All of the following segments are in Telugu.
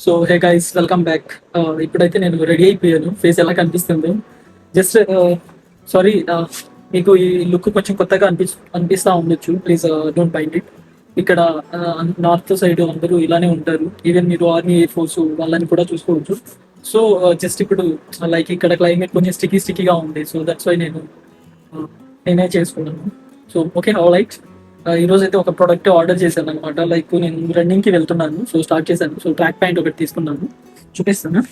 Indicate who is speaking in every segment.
Speaker 1: So hey guys, welcome back. ఇప్పుడైతే నేను రెడీ అయిపోయాను. ఫేస్ ఎలా కనిపిస్తుంది? జస్ట్ సారీ, మీకు ఈ లుక్ కొంచెం కొత్తగా అనిపిస్తా ఉండొచ్చు. Please don't mind it. ఇక్కడ నార్త్ సైడ్ అందరూ ఇలానే ఉంటారు. ఈవెన్ మీరు ఆర్మీ, ఎయిర్ ఫోర్స్ వాళ్ళని కూడా చూసుకోవచ్చు. సో జస్ట్ ఇప్పుడు లైక్ ఇక్కడ క్లైమేట్ కొంచెం స్టిక్కీగా ఉంది. సో దట్స్ వై uh, నేనే చేసుకున్నాను. So okay, all right. ఈ రోజు అయితే ఒక ప్రోడక్ట్ ఆర్డర్ చేశాను అనమాట. లైక్ నేను రన్నింగ్ కి వెళ్తున్నాను. సో స్టార్ట్ చేశాను. సో ట్రాక్ ప్యాంట్ ఒకటి తీసుకున్నాను, చూపిస్తాను.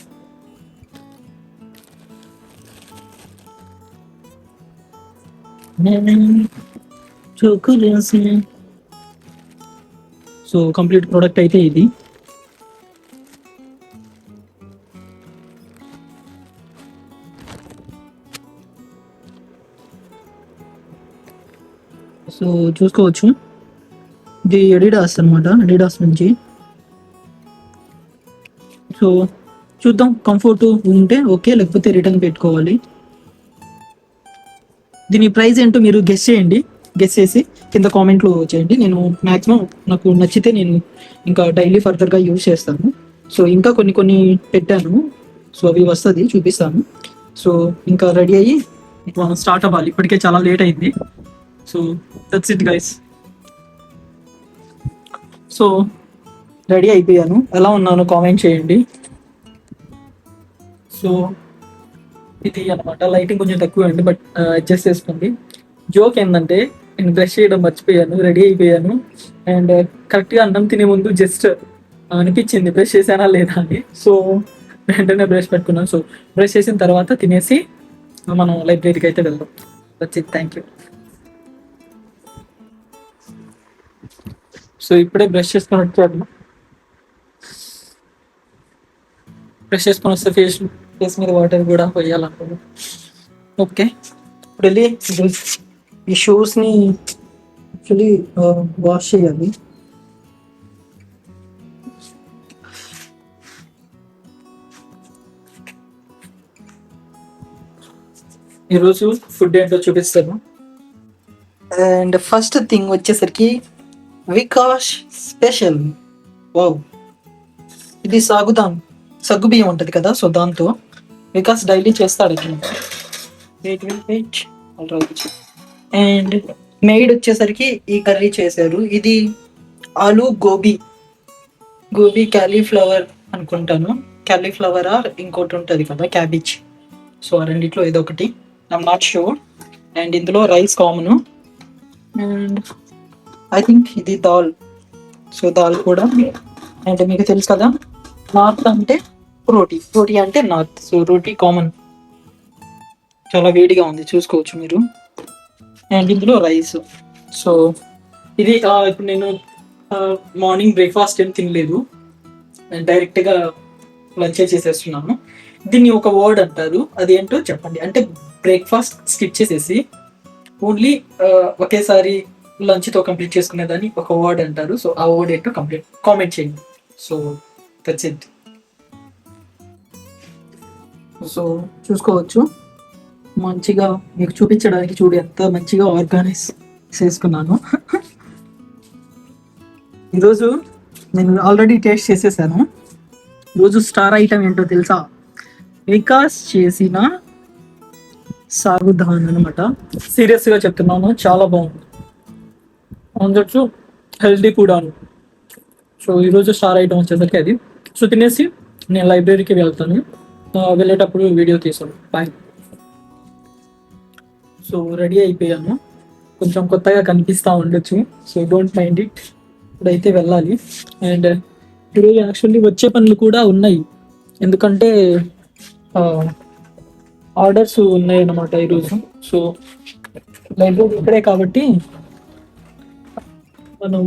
Speaker 1: సో కంప్లీట్ ప్రోడక్ట్ అయితే ఇది. సో చూసుకోవచ్చు, ఇది అడిడాస్ అనమాట. అడిడాస్ నుంచి. సో చూద్దాం, కంఫర్ట్ ఉంటే ఓకే, లేకపోతే రిటర్న్ పెట్టుకోవాలి. దీని ప్రైస్ ఏంటో మీరు గెస్ చేయండి. గెస్ చేసి కింద కామెంట్లో చేయండి. నేను మ్యాక్సిమం నాకు నచ్చితే నేను ఇంకా డైలీ ఫర్దర్గా యూజ్ చేస్తాను. సో ఇంకా కొన్ని పెట్టాను. సో అవి వస్తుంది, చూపిస్తాను. సో ఇంకా రెడీ అయ్యి మనం స్టార్ట్ అవ్వాలి. ఇప్పటికే చాలా లేట్ అయింది. So that's it guys. So ready అయిపోయాను. ఎలా ఉన్నాను కామెంట్ చేయండి. సో ఇది అనమాట. లైటింగ్ కొంచెం తక్కువ అండి, బట్ అడ్జస్ట్ చేసుకోండి. జోక్ ఏంటంటే, నేను బ్రష్ చేయడం మర్చిపోయాను, రెడీ అయిపోయాను. అండ్ కరెక్ట్గా అన్నం తినే ముందు జస్ట్ అనిపించింది బ్రష్ చేశానా లేదా అని. సో వెంటనే బ్రష్ పెట్టుకున్నాను. సో బ్రష్ చేసిన తర్వాత తినేసి మనం లైబ్రరీకి అయితే వెళ్దాం. వచ్చింది. Thank you. సో ఇప్పుడే బ్రష్ చేసుకొని వచ్చాను. బ్రష్ చేసుకొని వస్తే ఫేస్ మీద వాటర్ కూడా పోయాలనుకున్నాను. ఓకే, ఇప్పుడు వెళ్ళి ఈ షూస్ని యాక్చువల్లీ వాష్ చేయాలి. ఈరోజు ఫుడ్ ఏంటో చూపిస్తాను. అండ్ ఫస్ట్ థింగ్ వచ్చేసరికి వికాష్ స్పెషల్. వావ్, ఇది సగ్గు బియ్యం ఉంటుంది కదా, సో దాంతో వికాస్ డైలీ చేస్తాడు. అండ్ మెయిడ్ వచ్చేసరికి ఈ కర్రీ చేశారు. ఇది ఆలు గోబీ క్యాలీఫ్లవర్ అనుకుంటాను. క్యాలీఫ్లవర్ ఆర్ ఇంకోటి ఉంటుంది కదా, క్యాబేజ్. సో ఆ రెండిట్లో ఏదో ఒకటి, ఐఎమ్ నాట్ షూర్. అండ్ ఇందులో rice common. And I think ఇది దాల్. సో దాల్ కూడా. అండ్ మీకు తెలుసు కదా, నార్త్ అంటే రోటీ అంటే నార్త్. సో రోటీ కామన్. చాలా వేడిగా ఉంది, చూసుకోవచ్చు మీరు. అండ్ ఇందులో రైస్. సో ఇది ఇప్పుడు నేను మార్నింగ్ బ్రేక్ఫాస్ట్ ఏం తినలేదు, డైరెక్ట్గా లంచే చేసేస్తున్నాను. దీన్ని ఒక వర్డ్ అంటారు, అది ఏంటో చెప్పండి. అంటే బ్రేక్ఫాస్ట్ స్కిప్ చేసేసి ఓన్లీ ఒకేసారి లంచ్తో కంప్లీట్ చేసుకునేదాన్ని ఒక వర్డ్ అంటారు. సో ఆ వర్డ్ ఏంటో కామెంట్ చేయండి. So that's it. సో చూసుకోవచ్చు, మంచిగా మీకు చూపించడానికి చూడు ఎంత మంచిగా ఆర్గనైజ్ చేసుకున్నాను. ఈరోజు నేను ఆల్రెడీ టేస్ట్ చేసేసాను. ఈరోజు స్టార్ ఐటమ్ ఏంటో తెలుసా? వికాస్ చేసిన సాగుదాన్ అనమాట. సీరియస్గా చెప్తున్నాను, చాలా బాగుంది. అందచ్చు హెల్దీ కూడాను. సో ఈరోజు స్టార్ ఐటమ్ వచ్చేసరికి అది. సో తినేసి నేను లైబ్రరీకి వెళ్తాను. వెళ్ళేటప్పుడు వీడియో తీసాను. బాయ్. సో రెడీ అయిపోయాను. కొంచెం కొత్తగా కనిపిస్తూ ఉండొచ్చు. So don't mind it. ఇప్పుడైతే వెళ్ళాలి. అండ్ ఈరోజు యాక్చువల్లీ వచ్చే పనులు కూడా ఉన్నాయి, ఎందుకంటే ఆర్డర్స్ ఉన్నాయి అన్నమాట ఈరోజు. సో లైబ్రరీ ఇక్కడే కాబట్టి మనం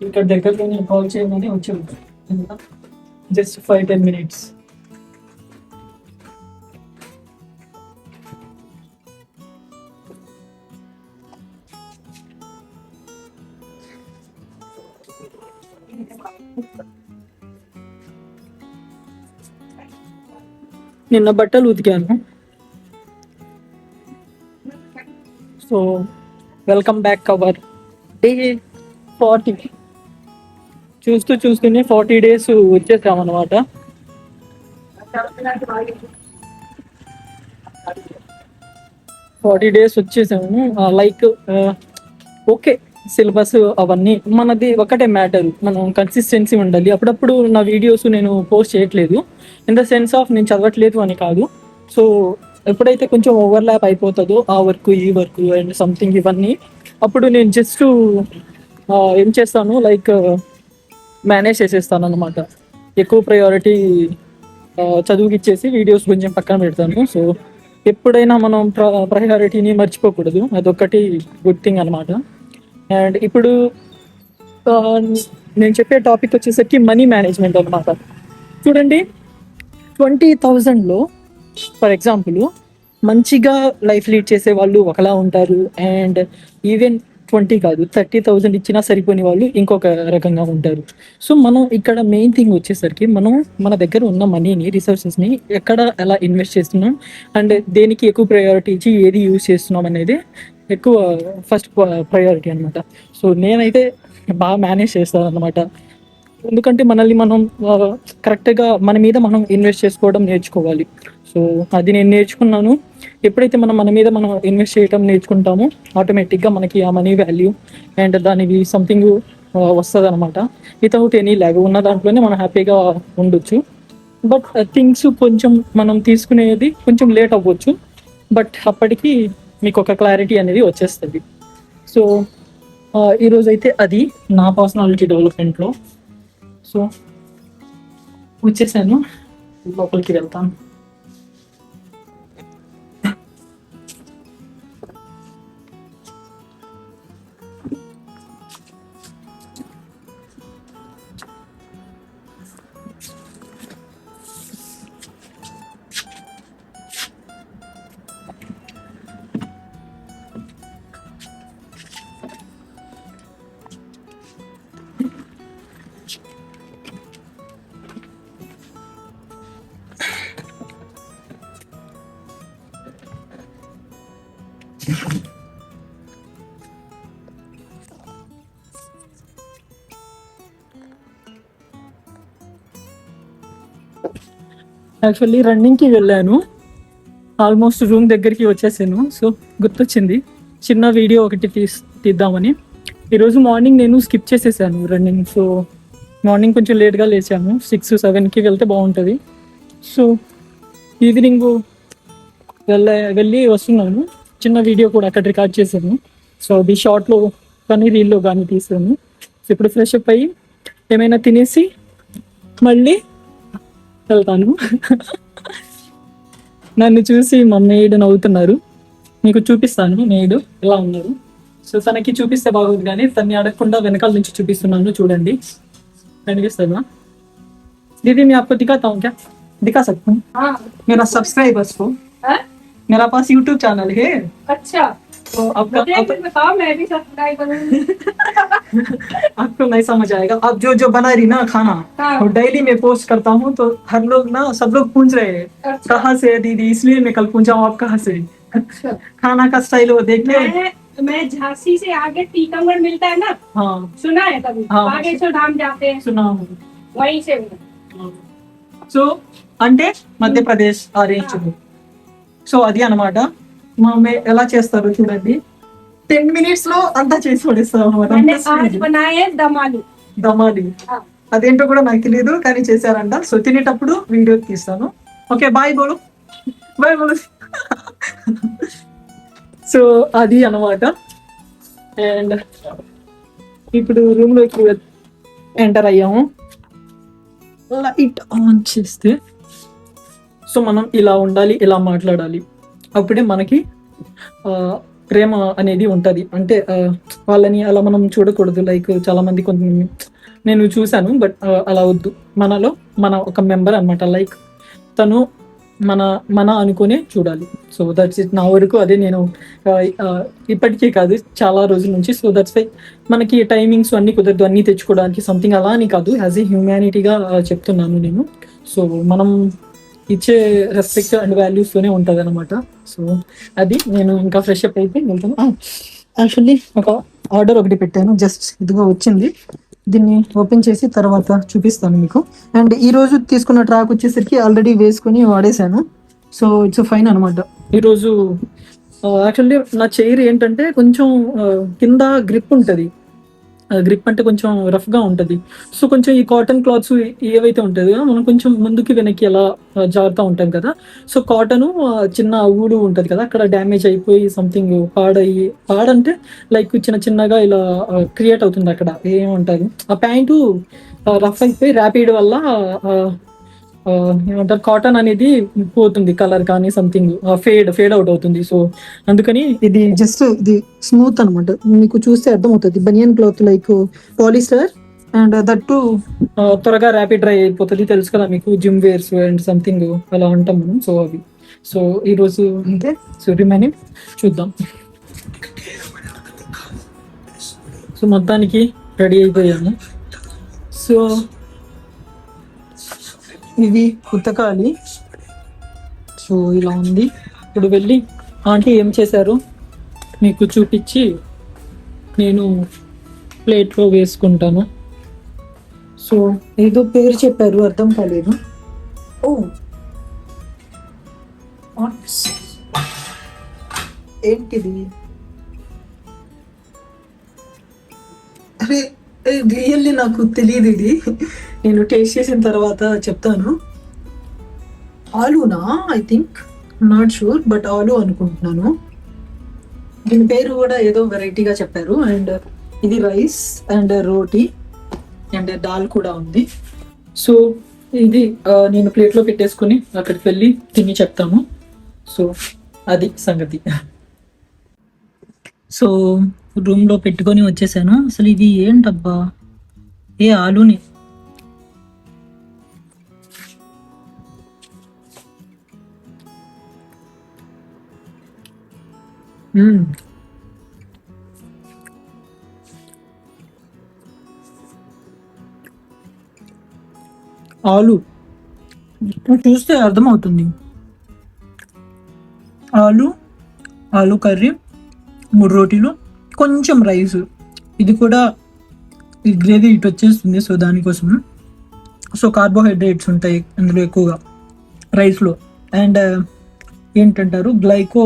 Speaker 1: ఇక్కడ దగ్గరలో నేను కాల్ చేయమని వచ్చాము. Just 5-10 minutes. నిన్న బట్టలు ఉతికాను. So welcome back our day 40. చూస్తూనే 40 days వచ్చేసాం అనమాట. 40 days వచ్చేసాము. లైక్ ఓకే, సిలబస్ అవన్నీ మనది ఒకటే మ్యాటర్, మనం కన్సిస్టెన్సీ ఉండాలి. అప్పుడప్పుడు నా వీడియోస్ నేను పోస్ట్ చేయట్లేదు ఇన్ ద సెన్స్ ఆఫ్ నేను చదవట్లేదు అని కాదు. సో ఎప్పుడైతే కొంచెం ఓవర్లాప్ అయిపోతుందో ఆ వర్క్ ఈ వర్క్ అండ్ సంథింగ్ ఇవన్నీ, అప్పుడు నేను జస్ట్ ఏం చేస్తాను, లైక్ మేనేజ్ చేసేస్తాను అనమాట. ఎక్కువ ప్రయారిటీ చదువుకి ఇచ్చేసి వీడియోస్ కొంచెం పక్కన పెడతాను. సో ఎప్పుడైనా మనం ప్రయారిటీని మర్చిపోకూడదు, అదొకటి గుడ్ థింగ్ అనమాట. అండ్ ఇప్పుడు నేను చెప్పే టాపిక్ వచ్చేసరికి మనీ మేనేజ్మెంట్ అనమాట. చూడండి, 20,000లో ఫర్ ఎగ్జాంపుల్ మంచిగా లైఫ్ లీడ్ చేసే వాళ్ళు ఒకలా ఉంటారు, అండ్ ఈవెన్ 20 కాదు 30,000 ఇచ్చినా సరిపోని వాళ్ళు ఇంకొక రకంగా ఉంటారు. సో మనం ఇక్కడ మెయిన్ థింగ్ వచ్చేసరికి మనం మన దగ్గర ఉన్న మనీని, రిసోర్సెస్ని ఎక్కడ ఎలా ఇన్వెస్ట్ చేస్తున్నాం అండ్ దేనికి ఎక్కువ ప్రయారిటీ ఇచ్చి ఏది యూజ్ చేస్తున్నాం అనేది ఎక్కువ ఫస్ట్ ప్రయారిటీ అనమాట. సో నేనైతే బాగా మేనేజ్ చేస్తాను అనమాట. ఎందుకంటే మనల్ని మనం కరెక్ట్గా మన మీద మనం ఇన్వెస్ట్ చేసుకోవడం నేర్చుకోవాలి. సో అది నేను నేర్చుకున్నాను. ఎప్పుడైతే మన మీద మనం ఇన్వెస్ట్ చేయడం నేర్చుకుంటామో ఆటోమేటిక్గా మనకి ఆ మనీ వాల్యూ అండ్ దానికి సంథింగ్ వస్తుంది అనమాట. వితౌట్ ఎనీ ల్యాగ్ ఉన్న దాంట్లోనే మనం హ్యాపీగా ఉండొచ్చు. బట్ థింగ్స్ కొంచెం మనం తీసుకునేది కొంచెం లేట్ అవ్వచ్చు, బట్ అప్పటికి మీకు ఒక క్లారిటీ అనేది వచ్చేస్తుంది. సో ఈరోజు అయితే అది నా పర్సనాలిటీ డెవలప్మెంట్లో. సో వచ్చేసాను, లోపలికి వెళ్తాను. యాక్చువల్లీ రన్నింగ్కి వెళ్ళాను, ఆల్మోస్ట్ రూమ్ దగ్గరికి వచ్చేసాను. సో గుర్తొచ్చింది చిన్న వీడియో ఒకటి తీద్దామని. ఈరోజు మార్నింగ్ నేను స్కిప్ చేసేసాను రన్నింగ్. సో మార్నింగ్ కొంచెం లేట్గా లేచాము, 6-7కి వెళ్తే బాగుంటుంది. సో ఈవినింగ్ వెళ్ళి వస్తున్నాను, చిన్న వీడియో కూడా అక్కడ రికార్డ్ చేశాను. సో అది షార్ట్లో కానీ రీల్లో కానీ తీసాను. సో ఇప్పుడు ఫ్రెష్ అప్ అయ్యి ఏమైనా తినేసి మళ్ళీ వెళ్తాను. నన్ను చూసి మా మేడ్ నవ్వుతున్నారు, మీకు చూపిస్తాను మేడ్ ఎలా ఉన్నారు. సో తనకి చూపిస్తే బాగోదు కానీ తన్ని అడగకుండా వెనకాల నుంచి చూపిస్తున్నాను, చూడండి కనిపిస్తుందా? दीदी मैं आपको दिखाता हूँ, क्या दिखा सकता हूँ? मेरा सब्सक्राइबर्स को मेरा पास यूट्यूब चैनल है. अच्छा, तो आपका मैं भी सब्सक्राइब करूंगी. आपको नहीं समझ आएगा. आप जो बना रही ना खाना, वो डेली मैं पोस्ट करता हूँ, तो हर लोग ना सब लोग पूछ रहे हैं कहाँ से है दीदी, इसलिए मैं कल पूछा हूँ आप कहाँ से. अच्छा, खाना का स्टाइल वो देख ले. मैं झांसी से आगे टीकमगढ़ मिलता है ना, हाँ सुना है कभी? हाँ, आगे से धाम जाते हैं, सुना हूँ, वहीं से. సో అంటే మధ్యప్రదేశ్ ఆ రేంజ్. సో అది అనమాట మా అమ్మ ఎలా చేస్తారు చూడండి, 10 minutes లో అంతా చేసి పడేస్తారు అనమాట. దమాలి అదేంటో కూడా నాకు తెలియదు కానీ చేశారంట. సో తినేటప్పుడు వీడియో తీస్తాను. ఓకే బాయ్ బోలు, బాయ్ బోలు. సో అది అనమాట. అండ్ ఇప్పుడు రూమ్ లోకి ఎంటర్ అయ్యాము. లైట్ ఆన్ చేస్తే సో మనం ఇలా ఉండాలి, ఇలా మాట్లాడాలి, అప్పుడే మనకి ప్రేమ అనేది ఉంటుంది. అంటే వాళ్ళని అలా మనం చూడకూడదు. లైక్ చాలా మంది కొంచెం నేను చూశాను, బట్ అలా వద్దు. మనలో మన ఒక మెంబర్ అనమాట, లైక్ తను మన అనుకునే చూడాలి. So that's it. నా వరకు అదే నేను ఇప్పటికీ కాదు చాలా రోజుల నుంచి. సో దట్స్ వై మనకి టైమింగ్స్ అన్నీ కుదరదు అన్నీ తెచ్చుకోవడానికి, సంథింగ్ అలా అని కాదు, యాజ్ ఏ హ్యూమానిటీగా చెప్తున్నాను నేను. సో మనం ఇచ్చే రెస్పెక్ట్ అండ్ వాల్యూస్తోనే ఉంటుంది అనమాట. సో అది నేను ఇంకా ఫ్రెష్ అప్ అయితే వెళ్తాను. యాక్చువల్లీ ఒక ఆర్డర్ ఒకటి పెట్టాను, జస్ట్ ఇదిగో వచ్చింది. దీన్ని ఓపెన్ చేసి తర్వాత చూపిస్తాను మీకు. అండ్ ఈ రోజు తీసుకున్న ట్రాక్ వచ్చేసరికి ఆల్రెడీ వేసుకొని వాడేశాను. సో ఇట్స్ ఫైన్ అనమాట. ఈరోజు యాక్చువల్లీ నా చైర్ ఏంటంటే కొంచెం కింద గ్రిప్ ఉంటుంది. గ్రిప్ అంటే కొంచెం రఫ్గా ఉంటుంది. సో కొంచెం ఈ కాటన్ క్లాత్స్ ఏవైతే ఉంటుందో మనం కొంచెం ముందుకి వెనక్కి ఎలా జారుతూ ఉంటాం కదా. సో కాటన్ చిన్న ఊడు ఉంటుంది కదా, అక్కడ డ్యామేజ్ అయిపోయి సంథింగ్ పాడంటే లైక్ చిన్న చిన్నగా ఇలా క్రియేట్ అవుతుంది అక్కడ. ఏమంటారు, ఆ ప్యాంటు రఫ్ అయిపోయి ర్యాపిడ్ వల్ల ఏమంటారు కాటన్ అనేది పోతుంది, కలర్ కానీ సంథింగ్ ఫేడ్ అవుట్ అవుతుంది. సో అందుకని ఇది జస్ట్ ఇది స్మూత్ అనమాట. మీకు చూస్తే అర్థమవుతుంది, banian cloth like polyester and that త్వరగా ర్యాపిడ్ డ్రై అయిపోతుంది. తెలుసు కదా మీకు, జిమ్ వేర్స్ అండ్ సంథింగ్ అలా అంటాం మనం. సో అవి సో ఈరోజు అంతే. సో రిమైనింగ్ చూద్దాం. సో మొత్తానికి రెడీ అయిపోయాము. సో ఇది ఉతకాలి. సో ఇలా ఉంది. ఇప్పుడు వెళ్ళి ఆంటీ ఏం చేశారు మీకు చూపించి నేను ప్లేట్లో వేసుకుంటాను. సో ఏదో పేరు చెప్పారు, అర్థం కాలేదు. ఓ ఏంటిది? అరే రియల్లీ నాకు తెలియదు ఇది. నేను టేస్ట్ చేసిన తర్వాత చెప్తాను. ఆలూనా? I think, not sure, but ఆలూ అనుకుంటున్నాను. దీని పేరు కూడా ఏదో వెరైటీగా చెప్పారు. అండ్ ఇది rice and roti and dal కూడా ఉంది. సో ఇది నేను ప్లేట్లో పెట్టేసుకుని అక్కడికి వెళ్ళి తిని చెప్తాము. సో అది సంగతి. సో రూమ్లో పెట్టుకొని వచ్చేసాను. అసలు ఇది ఏంటబ్బా, ఏ ఆలూని. ఆలు చూస్తే అర్థమవుతుంది. ఆలు ఆలు కర్రీ, 3 రోటీలు, కొంచెం రైస్. ఇది కూడా ఈ గ్రేవీ ఇటు వచ్చేస్తుంది. సో దానికోసం సో కార్బోహైడ్రేట్స్ ఉంటాయి అందులో ఎక్కువగా రైస్లో. అండ్ ఏంటంటారు, గ్లైకో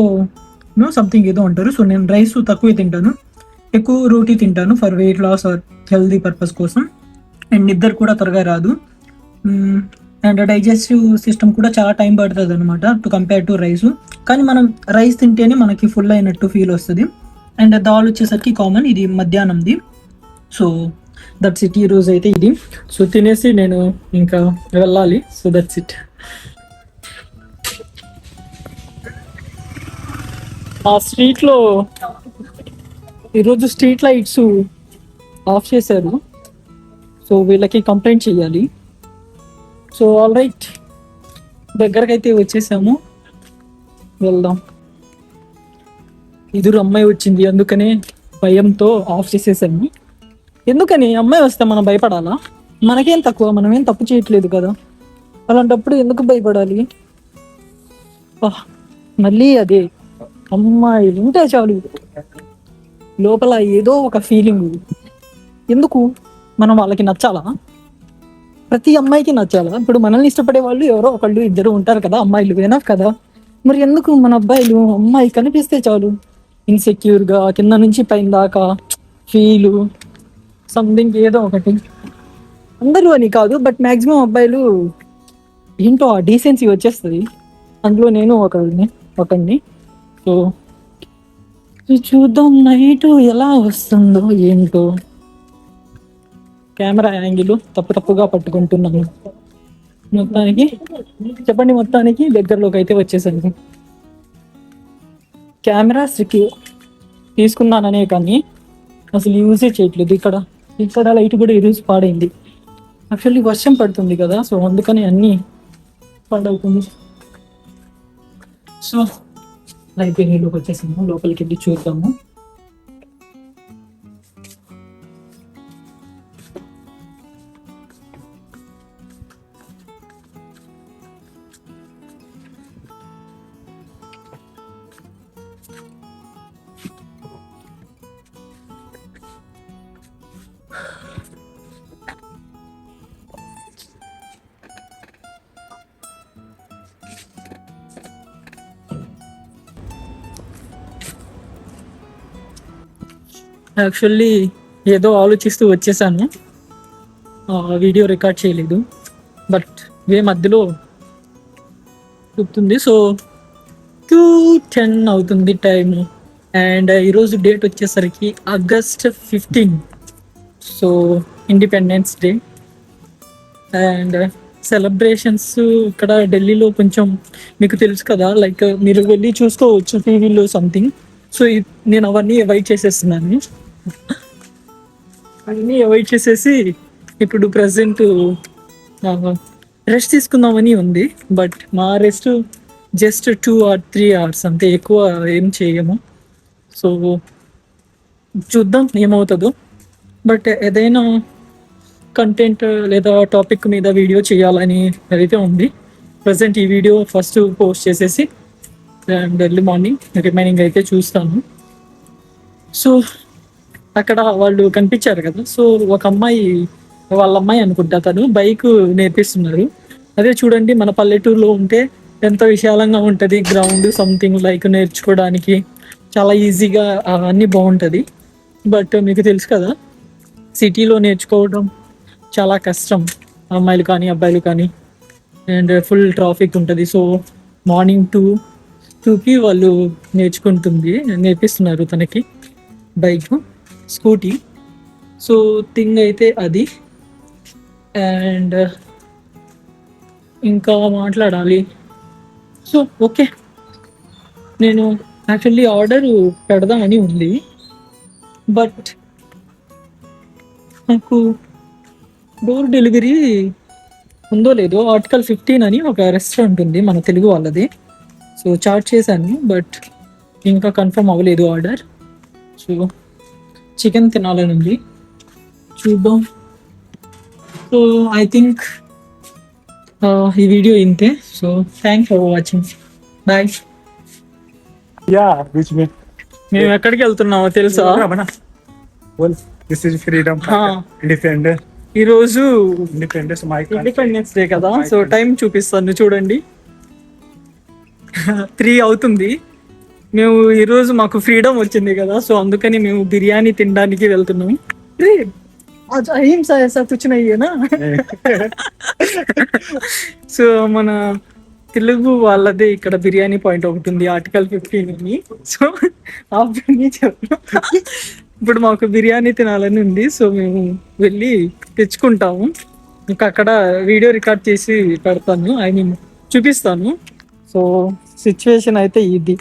Speaker 1: సంథింగ్ ఏదో అంటారు. సో నేను రైస్ తక్కువే తింటాను, ఎక్కువ రోటీ తింటాను for weight loss or healthy purpose కోసం. అండ్ నిద్ర కూడా త్వరగా రాదు. అండ్ డైజెస్టివ్ సిస్టమ్ కూడా చాలా టైం పడుతుంది అనమాట టు కంపేర్ టు రైస్. కానీ మనం రైస్ తింటేనే మనకి ఫుల్ అయినట్టు ఫీల్ వస్తుంది. అండ్ దాల్ వచ్చేసరికి కామన్, ఇది మధ్యాహ్నంది. So that's it. ఈ రోజు అయితే ఇది. సో తినేసి నేను ఇంకా వెళ్ళాలి. So that's it. ఆ స్ట్రీట్లో ఈరోజు స్ట్రీట్ లైట్స్ ఆఫ్ చేశారు. సో వీళ్ళకి కంప్లైంట్ చేయాలి. సో ఆల్ రైట్, దగ్గరకైతే వచ్చేసాము, వెళ్దాం. ఎదురు అమ్మాయి వచ్చింది, అందుకనే భయంతో ఆఫ్ చేసేసాము. ఎందుకని అమ్మాయి వస్తే మనం భయపడాలా? మనకేం తక్కువ, మనం ఏం తప్పు చేయట్లేదు కదా. అలాంటప్పుడు ఎందుకు భయపడాలి? మళ్ళీ అదే, అమ్మాయిలు ఉంటే చాలు లోపల ఏదో ఒక ఫీలింగ్. ఎందుకు మనం వాళ్ళకి నచ్చాలా? ప్రతి అమ్మాయికి నచ్చాలా? ఇప్పుడు మనల్ని ఇష్టపడే వాళ్ళు ఎవరో ఒకళ్ళు ఇద్దరు ఉంటారు కదా, అమ్మాయిలు వేనా కదా. మరి ఎందుకు మన అబ్బాయిలు అమ్మాయి కనిపిస్తే చాలు ఇన్సెక్యూర్గా కింద నుంచి పైన దాకా ఫీలు సంథింగ్ ఏదో ఒకటి. అందరూ అని కాదు, బట్ మ్యాక్సిమం అబ్బాయిలు ఏంటో ఆ డీసెన్సీ వచ్చేస్తుంది. అందులో నేను ఒకడిని. సో చూద్దాం నైట్ ఎలా వస్తుందో ఏంటో. కెమెరా యాంగిల్ తప్పుగా పట్టుకుంటున్నాను. మొత్తానికి దగ్గరలోకి అయితే వచ్చేసరికి కెమెరా సెక్యూర్ తీసుకున్నాననే కానీ అసలు యూజే చేయట్లేదు. ఇక్కడ లైట్ కూడా ఈరోజు పాడైంది. యాక్చువల్లీ వర్షం పడుతుంది కదా, సో అందుకని అన్నీ పాడవుతుంది. సో లైబ్రరీలోకి వచ్చేసాము, లోపలికి వెళ్ళి చూద్దాము. యాక్చువల్లీ ఏదో ఆలోచిస్తూ వచ్చేసాను, వీడియో రికార్డ్ చేయలేదు. బట్ మధ్యలో చెప్తుంది. సో 2:10 అవుతుంది టైము. అండ్ ఈరోజు డేట్ వచ్చేసరికి August 15. So independence day. And celebrations ఇక్కడ ఢిల్లీలో కొంచెం మీకు తెలుసు కదా, లైక్ మీరు వెళ్ళి చూసుకోవచ్చు టీవీలో సంథింగ్. సో నేను అవన్నీ అవాయిడ్ చేసేస్తున్నాను, అన్నీ అవాయిడ్ చేసేసి ఇప్పుడు ప్రజెంట్ రెస్ట్ తీసుకుందామని ఉంది. బట్ మా రెస్ట్ జస్ట్ 2 or 3 hours అంతే, ఎక్కువ ఏం చేయము. సో చూద్దాం ఏమవుతుందో. బట్ ఏదైనా కంటెంట్ లేదా టాపిక్ మీద వీడియో చేయాలని అయితే ఉంది. ప్రజెంట్ ఈ వీడియో ఫస్ట్ పోస్ట్ చేసేసి అండ్ ఎర్లీ మార్నింగ్ రిమైనింగ్ అయితే చూస్తాను. సో అక్కడ వాళ్ళు కనిపించారు కదా, సో ఒక అమ్మాయి, వాళ్ళ అమ్మాయి అనుకుంటా, తను బైక్ నేర్పిస్తున్నారు. అదే చూడండి, మన పల్లెటూరులో ఉంటే ఎంత విశాలంగా ఉంటుంది గ్రౌండ్, సంథింగ్ లైక్ నేర్చుకోవడానికి చాలా ఈజీగా అన్నీ బాగుంటుంది. బట్ మీకు తెలుసు కదా, సిటీలో నేర్చుకోవడం చాలా కష్టం, అమ్మాయిలు కానీ అబ్బాయిలు కానీ. అండ్ ఫుల్ ట్రాఫిక్ ఉంటుంది. సో మార్నింగ్ 2కి వాళ్ళు నేర్పిస్తున్నారు తనకి బైక్, స్కూటీ. సో థింగ్ అయితే అది. అండ్ ఇంకా మాట్లాడాలి. సో ఓకే, నేను యాక్చువల్లీ ఆర్డర్ పెడదామని ఉంది. బట్ నాకు డోర్ డెలివరీ ఉందో లేదో, ఆర్టికల్ 15 అని ఒక రెస్టారెంట్ ఉంది మన తెలుగు వాళ్ళది. సో చార్ట్ చేశాను, బట్ ఇంకా కన్ఫర్మ్ అవ్వలేదు ఆర్డర్. సో చికెన్ తినాలని ఉంది, చూద్దాం. సో ఐ థింక్ ఈ వీడియో ఇంతే. So thanks for watching, bye. మేము ఎక్కడికి వెళ్తున్నామో తెలుసా? ఈరోజు ఇండిపెండెన్స్ డే కదా, సో టైం చూపిస్తాను చూడండి. 3 అవుతుంది. మేము ఈరోజు మాకు ఫ్రీడమ్ వచ్చింది కదా, సో అందుకని మేము బిర్యానీ తినడానికి వెళ్తున్నాం. అహింస ऐसा कुछ नहीं है ना. సో మన తెలుగు వాళ్ళదే ఇక్కడ బిర్యానీ పాయింట్ ఒకటి ఉంది, ఆర్టికల్ 15 అని. సో ఇప్పుడు మాకు బిర్యానీ తినాలని ఉంది. సో మేము వెళ్ళి తెచ్చుకుంటాము. ఇంకా అక్కడ వీడియో రికార్డ్ చేసి పెడతాను, ఐ మీన్ చూపిస్తాను. సో సిచ్యువేషన్ అయితే ఇది.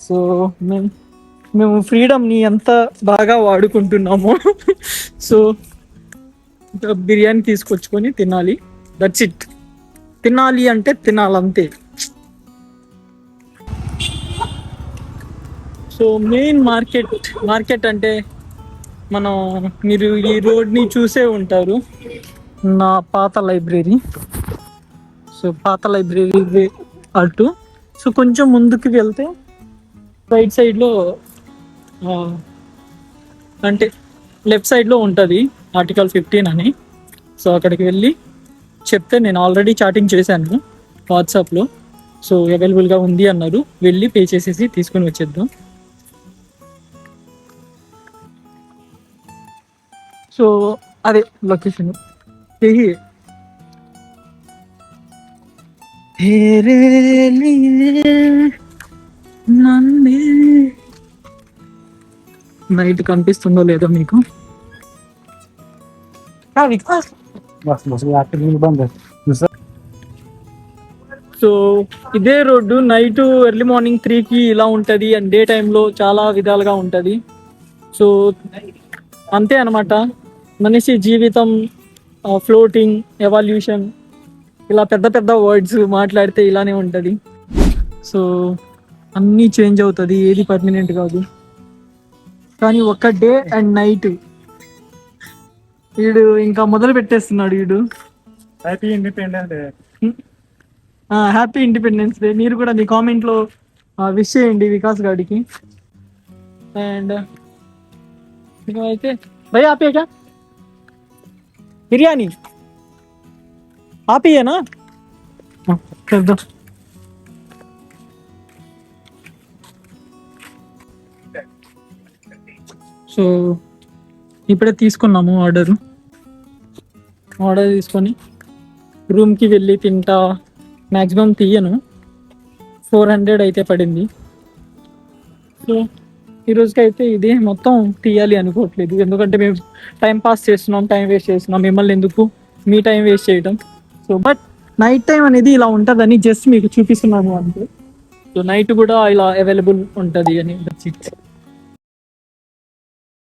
Speaker 1: సో మేము ఫ్రీడమ్ని ఎంత బాగా వాడుకుంటున్నామో. సో బిర్యానీ తీసుకొచ్చుకొని తినాలి, దట్స్ ఇట్. తినాలి అంటే తినాలంతే. సో మెయిన్ మార్కెట్ అంటే మీరు ఈ రోడ్ని చూసే ఉంటారు, నా పాత లైబ్రరీ. సో పాత లైబ్రరీ అటు. సో కొంచెం ముందుకు వెళ్తే రైట్ సైడ్లో అంటే లెఫ్ట్ సైడ్లో ఉంటుంది ఆర్టికల్ 15 అని. సో అక్కడికి వెళ్ళి చెప్తే, నేను ఆల్రెడీ చాటింగ్ చేశాను వాట్సాప్లో. సో అవైలబుల్గా ఉంది అన్నారు, వెళ్ళి పే చేసేసి తీసుకొని వచ్చేద్దాం. సో అదే లొకేషన్. నైట్ కనిపిస్తుందో లేదో మీకు. సో ఇదే రోడ్డు నైట్ ఎర్లీ మార్నింగ్ 3కి ఇలా ఉంటుంది, అండ్ డే టైంలో చాలా విధాలుగా ఉంటుంది. సో అంతే అనమాట, మనిషి జీవితం, ఫ్లోటింగ్, ఎవల్యూషన్, ఇలా పెద్ద పెద్ద వర్డ్స్ మాట్లాడితే ఇలానే ఉంటుంది. సో అన్నీ చేంజ్ అవుతుంది, ఏది పర్మనెంట్ కాదు. కానీ ఒక డే అండ్ నైట్ వీడు ఇంకా మొదలు పెట్టేస్తున్నాడు. వీడు హ్యాపీ ఇండిపెండెన్స్ డే. మీరు కూడా మీ కామెంట్లో విష్ చేయండి వికాస్ గాడికి. అండ్ అయితే భయ్యా ఆపియా క్యా బిర్యానీ ఆపియేనా? చేద్దాం.
Speaker 2: సో ఇప్పుడే తీసుకున్నాము ఆర్డర్ తీసుకొని రూమ్కి వెళ్ళి తింటా. మ్యాక్సిమం తీయను, 400 అయితే పడింది. సో ఈ రోజుకైతే ఇదే, మొత్తం తీయాలి అనుకోవట్లేదు, ఎందుకంటే మేము టైం పాస్ చేస్తున్నాం, టైం వేస్ట్ చేస్తున్నాం, మిమ్మల్ని ఎందుకు మీ టైం వేస్ట్ చేయడం. సో బట్ నైట్ టైం అనేది ఇలా ఉంటుందని జస్ట్ మీకు చూపిస్తున్నాను అంతే. సో నైట్ కూడా ఇలా అవైలబుల్ ఉంటుంది అని.